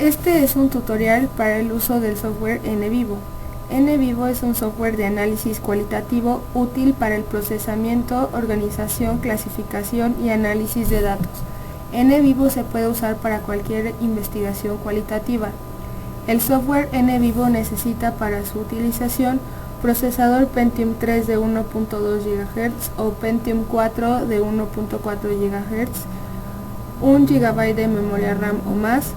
Este es un tutorial para el uso del software NVivo. NVivo es un software de análisis cualitativo útil para el procesamiento, organización, clasificación y análisis de datos. NVivo se puede usar para cualquier investigación cualitativa. El software NVivo necesita para su utilización procesador Pentium 3 de 1.2 GHz o Pentium 4 de 1.4 GHz, 1 GB de memoria RAM o más,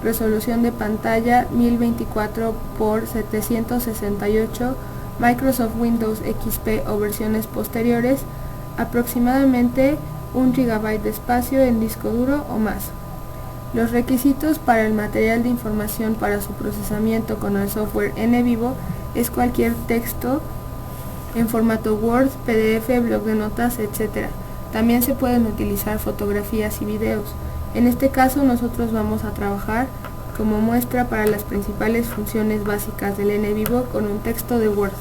resolución de pantalla 1024 x 768, Microsoft Windows XP o versiones posteriores, aproximadamente 1 GB de espacio en disco duro o más. Los requisitos para el material de información para su procesamiento con el software NVivo es cualquier texto en formato Word, PDF, blog de notas, etc. También se pueden utilizar fotografías y videos. En este caso nosotros vamos a trabajar como muestra para las principales funciones básicas del NVivo con un texto de Word.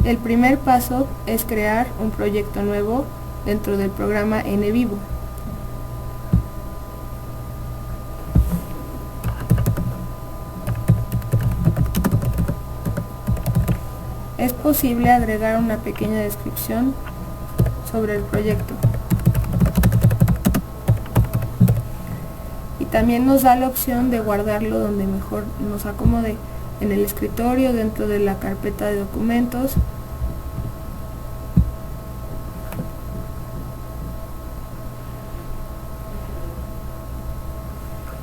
El primer paso es crear un proyecto nuevo dentro del programa NVivo. Es posible agregar una pequeña descripción sobre el proyecto. Y también nos da la opción de guardarlo donde mejor nos acomode, en el escritorio, dentro de la carpeta de documentos.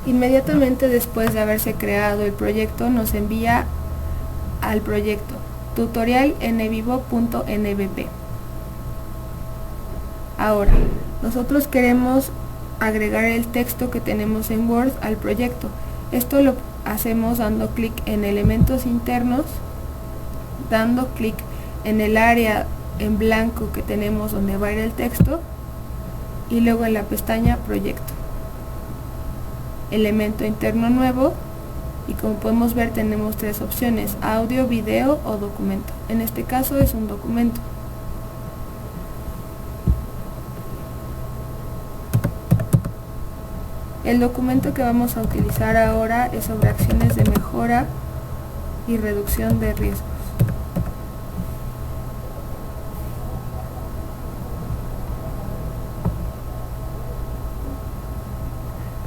Inmediatamente después de haberse creado el proyecto, nos envía al proyecto tutorial nvivo.nvp. Ahora, nosotros queremos agregar el texto que tenemos en Word al proyecto. Esto lo hacemos dando clic en elementos internos, dando clic en el área en blanco que tenemos donde va a ir el texto y luego en la pestaña proyecto. Elemento interno nuevo. Y como podemos ver tenemos tres opciones: audio, video o documento. En este caso es un documento. El documento que vamos a utilizar ahora es sobre acciones de mejora y reducción de riesgos.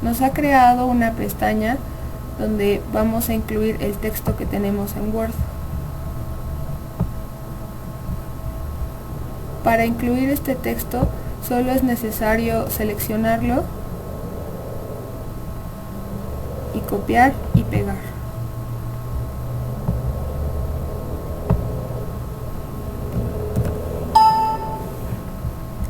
Nos ha creado una pestaña donde vamos a incluir el texto que tenemos en Word. Para incluir este texto solo es necesario seleccionarlo y copiar y pegar.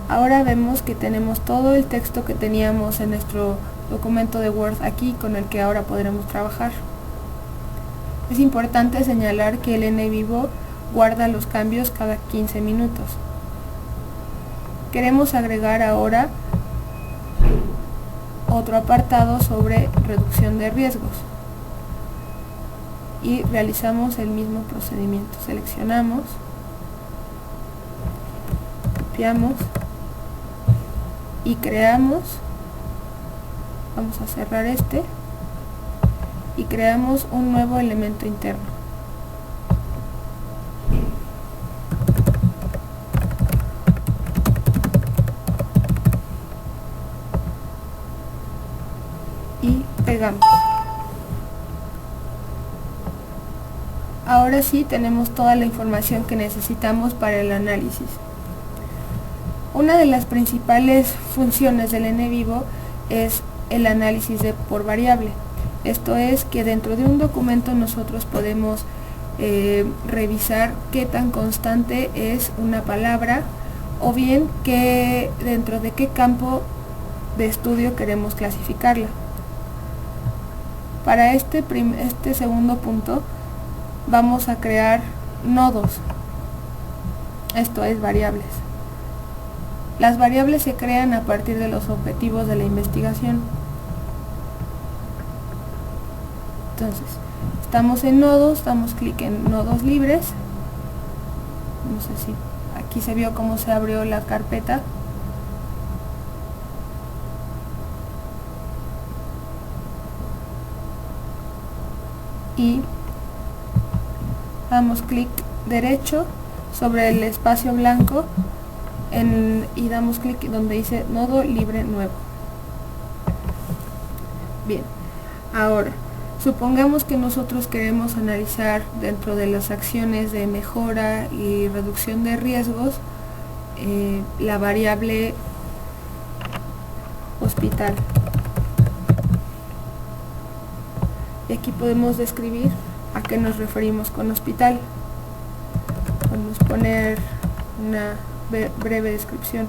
Ahora vemos que tenemos todo el texto que teníamos en nuestro documento de Word aquí, con el que ahora podremos trabajar. Es importante señalar que el NVivo guarda los cambios cada 15 minutos. Queremos agregar ahora otro apartado sobre reducción de riesgos y realizamos el mismo procedimiento. Seleccionamos, copiamos y creamos. Vamos a cerrar este y creamos un nuevo elemento interno. Y pegamos. Ahora sí tenemos toda la información que necesitamos para el análisis. Una de las principales funciones del NVivo es el análisis por variable. Esto es que dentro de un documento nosotros podemos revisar qué tan constante es una palabra o bien que dentro de qué campo de estudio queremos clasificarla. Para este segundo punto vamos a crear nodos, esto es variables. Las variables se crean a partir de los objetivos de la investigación. Entonces, estamos en nodos, damos clic en nodos libres. No sé si aquí se vio cómo se abrió la carpeta. y damos clic derecho sobre el espacio blanco y damos clic donde dice nodo libre nuevo. Bien, ahora supongamos que nosotros queremos analizar dentro de las acciones de mejora y reducción de riesgos la variable hospital. Y aquí podemos describir a qué nos referimos con hospital. Podemos poner una breve descripción.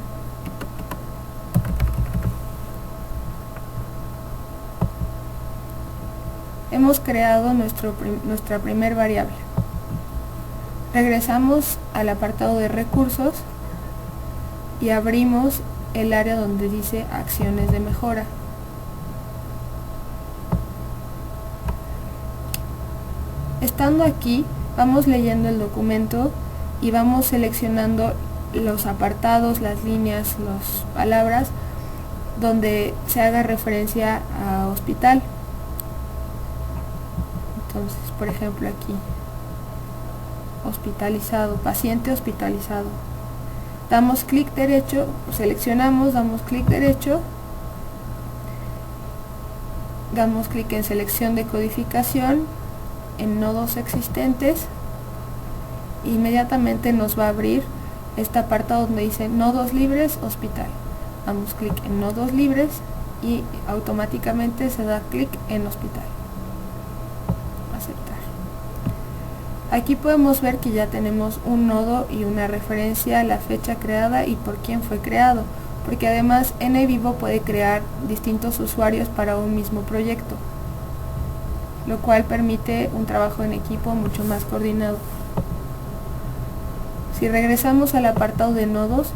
Hemos creado nuestra primer variable. Regresamos al apartado de recursos y abrimos el área donde dice acciones de mejora. Estando aquí, vamos leyendo el documento y vamos seleccionando los apartados, las líneas, las palabras donde se haga referencia a hospital. Entonces, por ejemplo, aquí hospitalizado, paciente hospitalizado. Damos clic derecho, seleccionamos, damos clic derecho, damos clic en selección de codificación, en nodos existentes, inmediatamente nos va a abrir este apartado donde dice nodos libres hospital. Damos clic en nodos libres y automáticamente se da clic en hospital. Aceptar. Aquí podemos ver que ya tenemos un nodo y una referencia a la fecha creada y por quién fue creado, porque además NVivo puede crear distintos usuarios para un mismo proyecto, lo cual permite un trabajo en equipo mucho más coordinado. Si regresamos al apartado de nodos,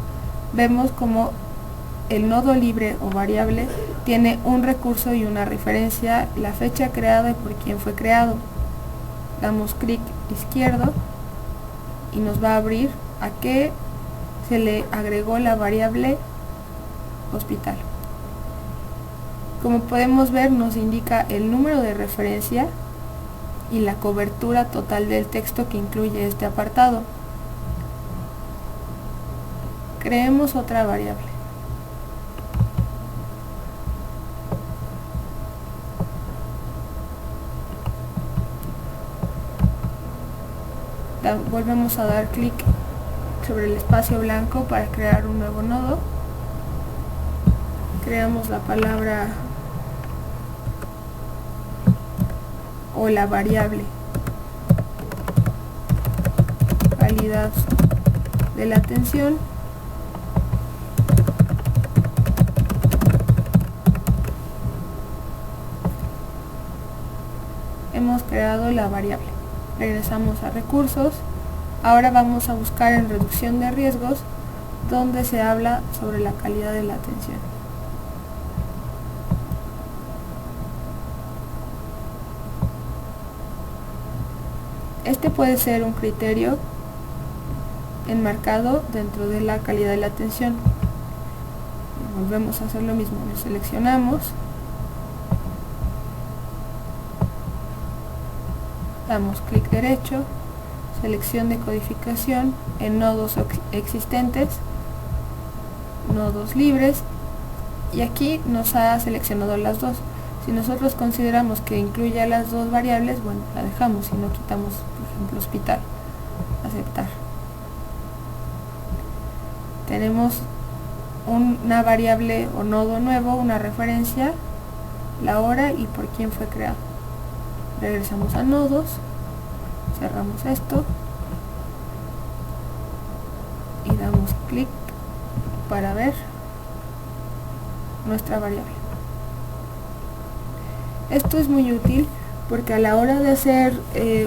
vemos como el nodo libre o variable tiene un recurso y una referencia, la fecha creada y por quién fue creado. Damos clic izquierdo y nos va a abrir a qué se le agregó la variable hospital. Como podemos ver, nos indica el número de referencia y la cobertura total del texto que incluye este apartado. Creemos otra variable. Volvemos a dar clic sobre el espacio blanco para crear un nuevo nodo. Creamos la palabra o la variable calidad de la atención. Hemos creado la variable. Regresamos a recursos. Ahora vamos a buscar en reducción de riesgos, donde se habla sobre la calidad de la atención. Este puede ser un criterio enmarcado dentro de la calidad de la atención. Volvemos a hacer lo mismo, lo seleccionamos, damos clic derecho, selección de codificación en nodos existentes, nodos libres, y aquí nos ha seleccionado las dos. Si nosotros consideramos que incluye las dos variables, bueno, la dejamos, si no quitamos, por ejemplo, hospital. Aceptar. Tenemos una variable o nodo nuevo, una referencia, la hora y por quién fue creado. Regresamos a nodos, cerramos esto y damos clic para ver nuestra variable. Esto es muy útil porque a la hora de hacer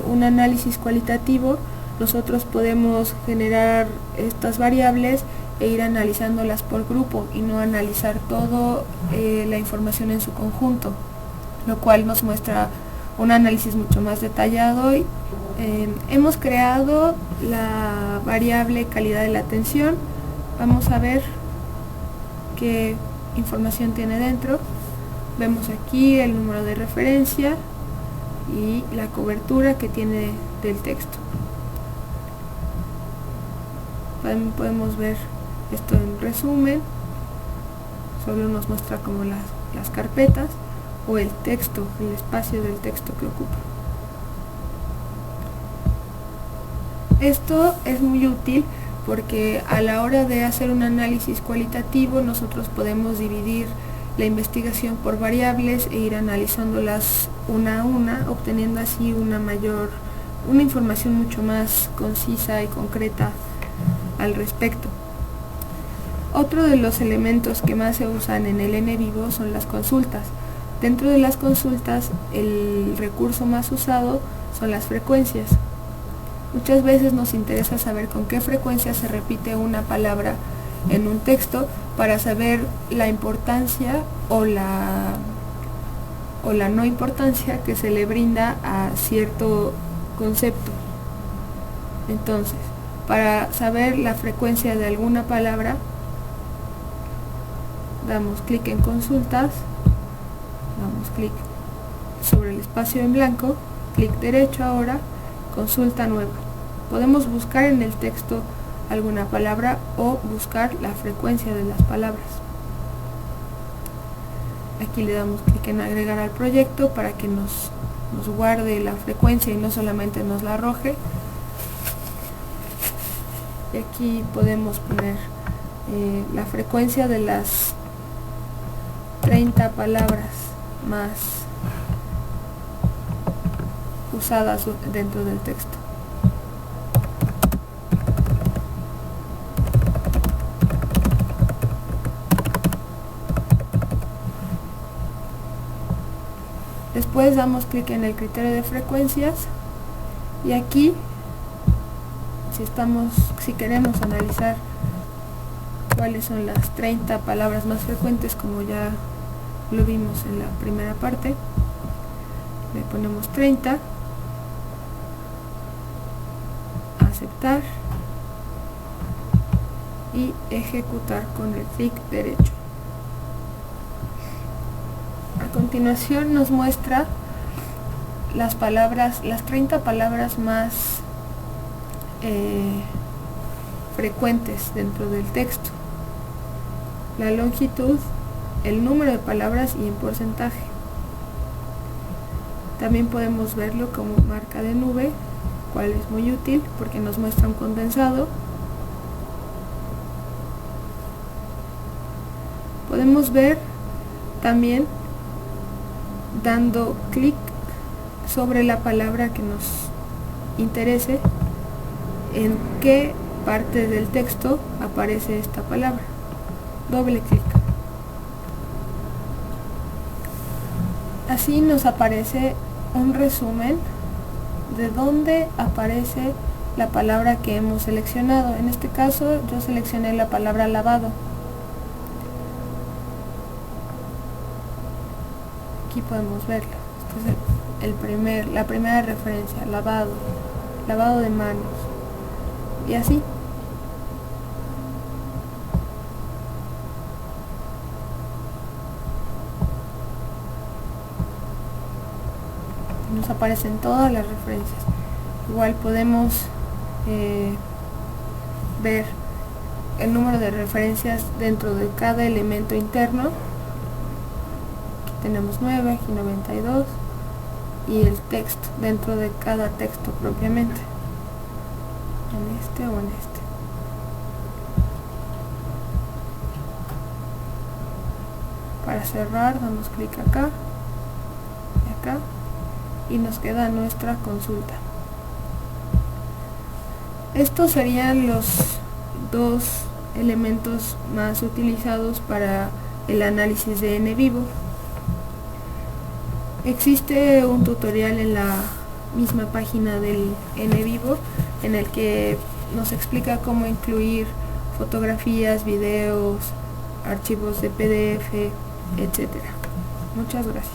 un análisis cualitativo, nosotros podemos generar estas variables e ir analizándolas por grupo y no analizar toda la información en su conjunto, lo cual nos muestra un análisis mucho más detallado. Hemos creado la variable calidad de la atención. Vamos a ver qué información tiene dentro. Vemos aquí el número de referencia, y la cobertura que tiene del texto. Podemos ver esto en resumen, solo nos muestra como las carpetas o el texto, el espacio del texto que ocupa. Esto es muy útil porque a la hora de hacer un análisis cualitativo nosotros podemos dividir la investigación por variables e ir analizándolas una a una, obteniendo así una información mucho más concisa y concreta al respecto. Otro de los elementos que más se usan en el NVivo son las consultas. Dentro de las consultas, el recurso más usado son las frecuencias. Muchas veces nos interesa saber con qué frecuencia se repite una palabra en un texto para saber la importancia o la no importancia que se le brinda a cierto concepto. Entonces, para saber la frecuencia de alguna palabra, damos clic en consultas, damos clic sobre el espacio en blanco, clic derecho ahora, consulta nueva. Podemos buscar en el texto alguna palabra o buscar la frecuencia de las palabras. Aquí le damos clic en agregar al proyecto para que nos guarde la frecuencia y no solamente nos la arroje. Y aquí podemos poner la frecuencia de las 30 palabras más usadas dentro del texto. Después damos clic en el criterio de frecuencias y aquí si queremos analizar cuáles son las 30 palabras más frecuentes, como ya lo vimos en la primera parte, le ponemos 30, aceptar y ejecutar con el clic derecho. A continuación nos muestra las 30 palabras más frecuentes dentro del texto, la longitud, el número de palabras y en porcentaje. También podemos verlo como marca de nube, cual es muy útil porque nos muestra un condensado. Podemos ver también dando clic sobre la palabra que nos interese en qué parte del texto aparece esta palabra. Doble clic. Así nos aparece un resumen de dónde aparece la palabra que hemos seleccionado. En este caso yo seleccioné la palabra lavado. Aquí podemos verla. Esta es la primera referencia, lavado de manos, y así. Nos aparecen todas las referencias. Igual podemos ver el número de referencias dentro de cada elemento interno. Aquí tenemos 9, aquí 92, y el texto dentro de cada texto propiamente, en este o en este. Para cerrar damos clic acá y acá y nos queda nuestra consulta. Estos serían los dos elementos más utilizados para el análisis de NVivo. Existe un tutorial en la misma página del NVivo en el que nos explica cómo incluir fotografías, videos, archivos de PDF, etc. Muchas gracias.